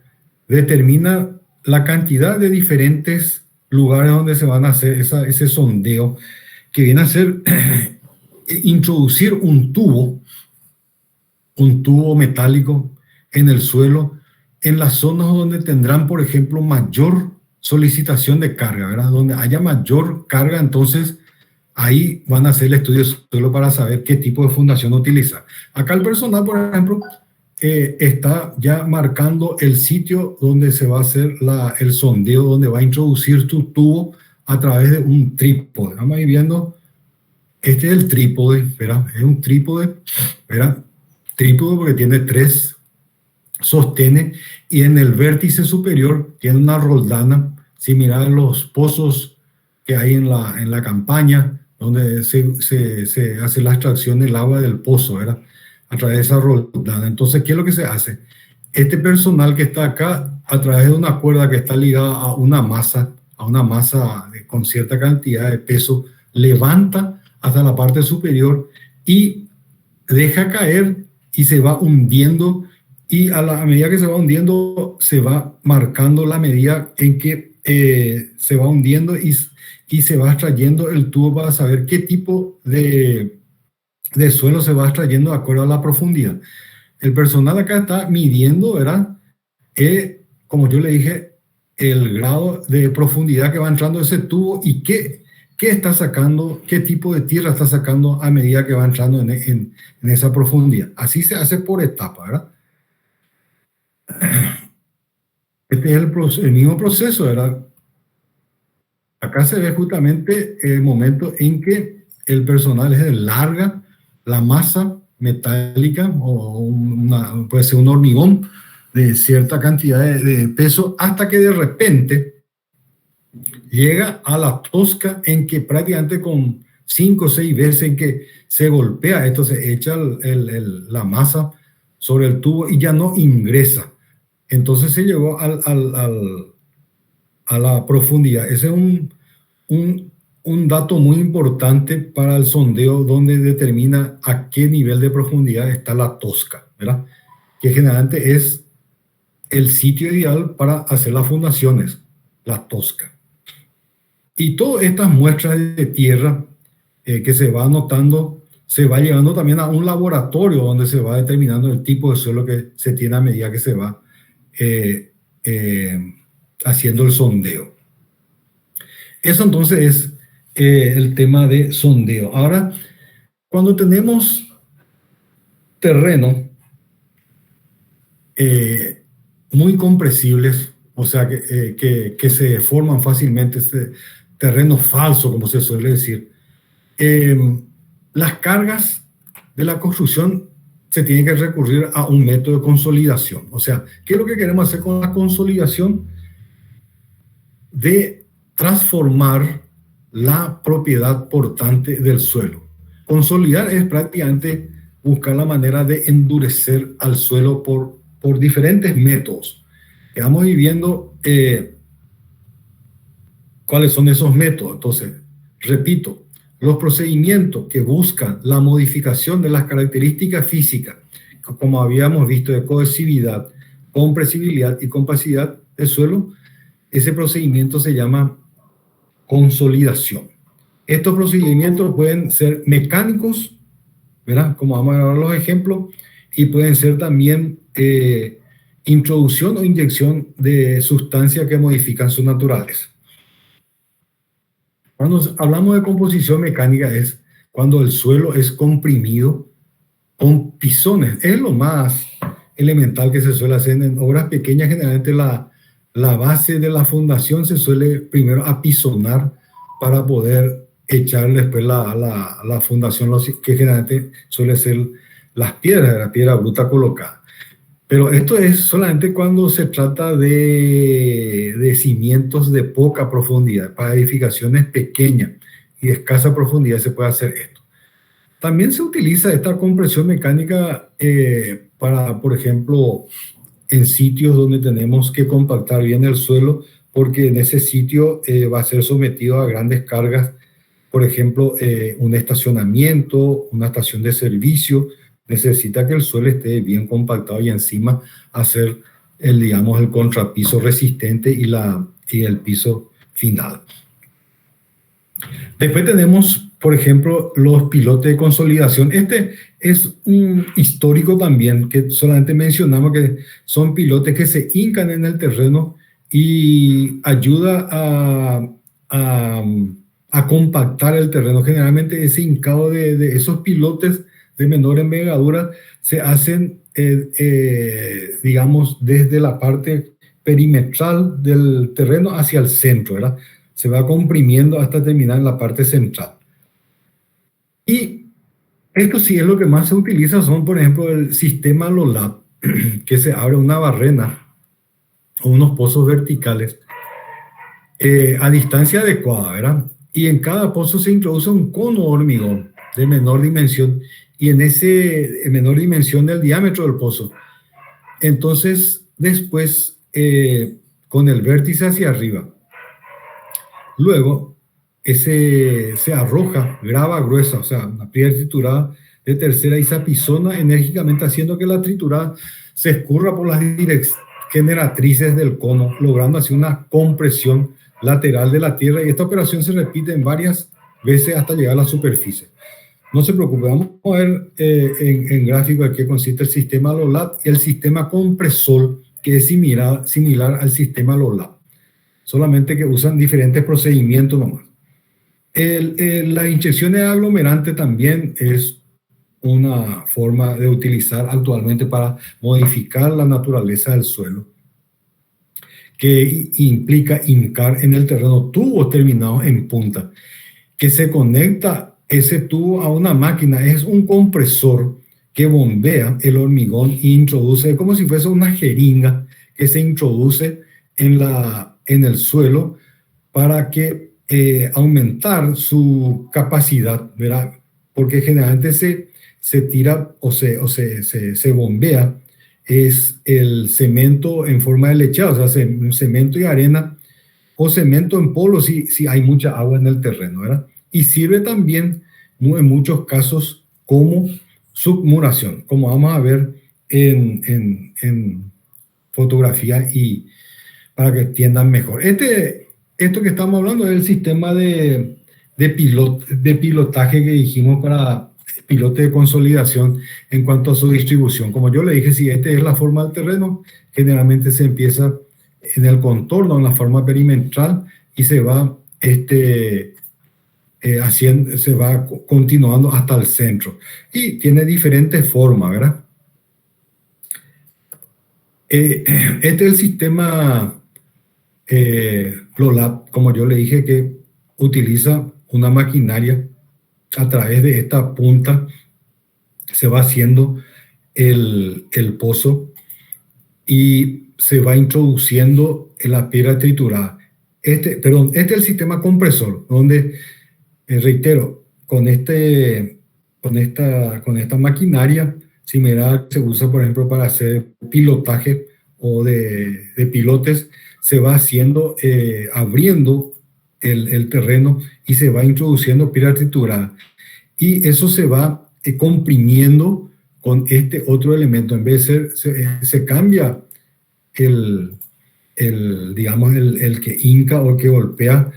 determina la cantidad de diferentes lugares donde se van a hacer ese sondeo, que viene a ser introducir un tubo metálico en el suelo, en las zonas donde tendrán, por ejemplo, mayor solicitación de carga, ¿verdad? Donde haya mayor carga, entonces ahí van a hacer el estudio de suelo para saber qué tipo de fundación utilizar. Acá el personal, por ejemplo, está ya marcando el sitio donde se va a hacer el sondeo, donde va a introducir tu tubo a través de un trípode. Vamos a ir viendo, este es el trípode, ¿verdad? Es un trípode, ¿verdad? Trípode porque tiene 3 sostenes y en el vértice superior tiene una roldana, similar a los pozos que hay en la campaña, donde se hace la extracción del agua del pozo, ¿verdad? A través de esa roldana. Entonces, ¿qué es lo que se hace? Este personal que está acá, a través de una cuerda que está ligada a una masa con cierta cantidad de peso, levanta hasta la parte superior y deja caer y se va hundiendo, y a medida que se va hundiendo se va marcando la medida en que se va hundiendo y se va extrayendo el tubo para saber qué tipo de suelo se va extrayendo de acuerdo a la profundidad. El personal acá está midiendo, ¿verdad? Como yo le dije, el grado de profundidad que va entrando ese tubo y qué está sacando, qué tipo de tierra está sacando a medida que va entrando en esa profundidad. Así se hace por etapa, ¿verdad? Este es el mismo proceso, ¿verdad? Acá se ve justamente el momento en que el personal larga la masa metálica, o puede ser un hormigón de cierta cantidad de peso, hasta que de repente llega a la tosca, en que prácticamente con 5 o 6 veces en que se golpea esto, se echa la masa sobre el tubo y ya no ingresa. Entonces se llegó a la profundidad. Ese es un dato muy importante para el sondeo, donde determina a qué nivel de profundidad está la tosca, ¿verdad? Que generalmente es el sitio ideal para hacer las fundaciones, la tosca. Y todas estas muestras de tierra que se va anotando, se va llevando también a un laboratorio donde se va determinando el tipo de suelo que se tiene a medida que se va haciendo el sondeo. Eso entonces es el tema de sondeo. Ahora, cuando tenemos terreno muy compresibles, o sea, que se forman fácilmente, terreno falso, como se suele decir, las cargas de la construcción se tienen que recurrir a un método de consolidación. O sea, ¿qué es lo que queremos hacer con la consolidación? De transformar la propiedad portante del suelo. Consolidar es prácticamente buscar la manera de endurecer al suelo por diferentes métodos. Vamos viendo cuáles son esos métodos. Entonces, repito, los procedimientos que buscan la modificación de las características físicas, como habíamos visto, de cohesividad, compresibilidad y compacidad del suelo, ese procedimiento se llama consolidación. Estos procedimientos pueden ser mecánicos, ¿verdad? Como vamos a ver los ejemplos, y pueden ser también introducción o inyección de sustancias que modifican su naturaleza. Cuando hablamos de composición mecánica es cuando el suelo es comprimido con pisones. Es lo más elemental que se suele hacer en obras pequeñas. Generalmente la base de la fundación se suele primero apisonar para poder echar después la fundación, que generalmente suele ser las piedras, la piedra bruta colocada. Pero esto es solamente cuando se trata de cimientos de poca profundidad. Para edificaciones pequeñas y de escasa profundidad se puede hacer esto. También se utiliza esta compresión mecánica para, por ejemplo, en sitios donde tenemos que compactar bien el suelo, porque en ese sitio va a ser sometido a grandes cargas. Por ejemplo, un estacionamiento, una estación de servicio, necesita que el suelo esté bien compactado y encima hacer digamos, el contrapiso resistente y el piso final. Después tenemos, por ejemplo, los pilotes de consolidación. Este es un histórico también, que solamente mencionamos que son pilotes que se hincan en el terreno y ayuda a compactar el terreno. Generalmente ese hincado de esos pilotes de menor envergadura se hacen, digamos, desde la parte perimetral del terreno hacia el centro, ¿verdad? Se va comprimiendo hasta terminar en la parte central. Y esto sí es lo que más se utiliza, son, por ejemplo, el sistema LOLAP, que se abre una barrena o unos pozos verticales a distancia adecuada, ¿verdad? Y en cada pozo se introduce un cono de hormigón de menor dimensión y en ese menor dimensión del diámetro del pozo. Entonces, después, con el vértice hacia arriba, luego se arroja grava gruesa, o sea, una piedra triturada de tercera y se apisona enérgicamente, haciendo que la triturada se escurra por las generatrices del cono, logrando así una compresión lateral de la tierra, y esta operación se repite en varias veces hasta llegar a la superficie. No se preocupe, vamos a ver en gráfico en qué consiste el sistema LOLAP y el sistema compresor, que es similar al sistema LOLAP, solamente que usan diferentes procedimientos nomás. La inyección de aglomerante también es una forma de utilizar actualmente para modificar la naturaleza del suelo, que implica hincar en el terreno tubos terminados en punta, que se conecta ese tubo a una máquina. Es un compresor que bombea el hormigón e introduce, como si fuese una jeringa que se introduce en el suelo para que aumentar su capacidad, ¿verdad? Porque generalmente se tira o se bombea es el cemento en forma de lechado, o sea, cemento y arena, o cemento en polvo si hay mucha agua en el terreno, ¿verdad? Y sirve también en muchos casos como submuración, como vamos a ver en fotografía, y para que entiendan mejor. Esto que estamos hablando es el sistema de pilotaje que dijimos para pilote de consolidación en cuanto a su distribución. Como yo le dije, si esta es la forma del terreno, generalmente se empieza en el contorno, en la forma perimetral, y se va se va continuando hasta el centro. Y tiene diferentes formas, ¿verdad? Este es el sistema LOLAP, como yo le dije, que utiliza una maquinaria. A través de esta punta se va haciendo el pozo y se va introduciendo en la piedra triturada. Este es el sistema compresor, donde, reitero, con esta maquinaria similar se usa, por ejemplo, para hacer pilotaje o de pilotes, se va haciendo, abriendo el terreno y se va introduciendo piedra triturada. Y eso se va comprimiendo con este otro elemento. En vez de se cambia digamos, el que hinca o el que golpea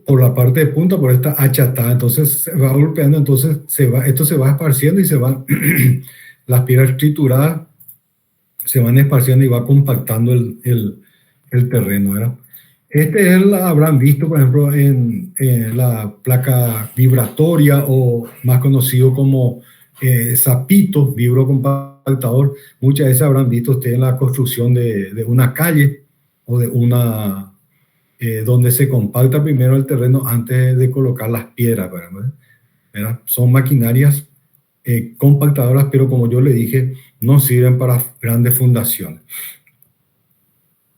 por la parte de punta, por esta achatada. Entonces se va golpeando, entonces esto se va esparciendo y se va, las piedras trituradas se van esparciendo y va compactando el terreno, ¿verdad? Habrán visto, por ejemplo, en la placa vibratoria, o más conocido como zapito, vibrocompactador. Muchas veces habrán visto ustedes en la construcción de una calle o de donde se compacta primero el terreno antes de colocar las piedras, ¿verdad? Son maquinarias compactadoras, pero como yo le dije, no sirven para grandes fundaciones.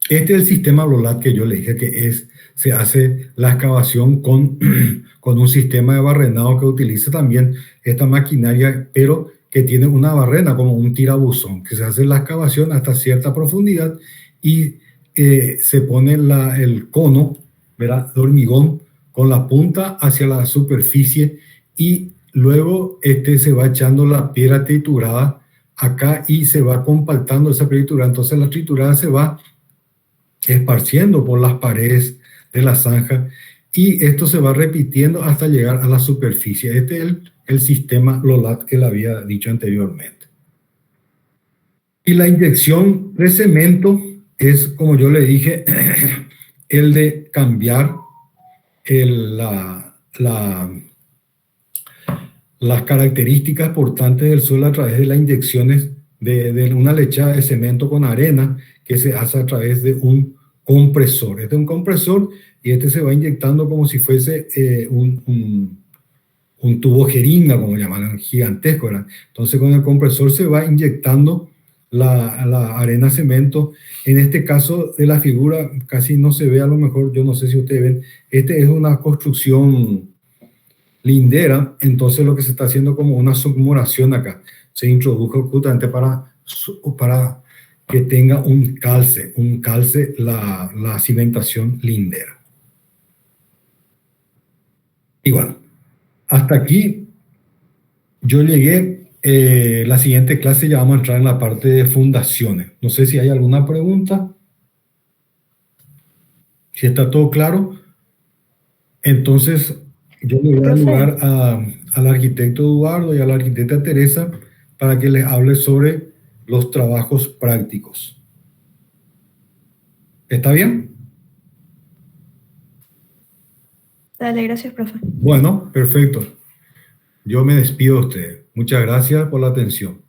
Este es el sistema LOLAT que yo le dije que se hace la excavación con un sistema de barrenado que utiliza también esta maquinaria, pero que tiene una barrena como un tirabuzón, que se hace la excavación hasta cierta profundidad y se pone el cono, ¿verdad?, de hormigón con la punta hacia la superficie y luego se va echando la piedra triturada acá y se va compactando esa piedra triturada. Entonces la triturada se va esparciendo por las paredes de la zanja y esto se va repitiendo hasta llegar a la superficie. Este es el sistema LOLAT que le había dicho anteriormente. Y la inyección de cemento es, como yo le dije, el de cambiar las características portantes del suelo a través de las inyecciones de una lechada de cemento con arena que se hace a través de un compresor. Este es un compresor y este se va inyectando como si fuese un tubo jeringa, como llaman, gigantesco, ¿verdad? Entonces con el compresor se va inyectando la arena cemento. En este caso de la figura casi no se ve, a lo mejor, yo no sé si ustedes ven, este es una construcción lindera, entonces lo que se está haciendo como una submuración acá. Se introdujo justamente para que tenga un calce la cimentación lindera. Y bueno, hasta aquí yo llegué. La siguiente clase ya vamos a entrar en la parte de fundaciones. No sé si hay alguna pregunta. Si está todo claro, entonces yo le voy a dar lugar al arquitecto Eduardo y a la arquitecta Teresa para que les hable sobre los trabajos prácticos. ¿Está bien? Dale, gracias, profe. Bueno, perfecto. Yo me despido de ustedes. Muchas gracias por la atención.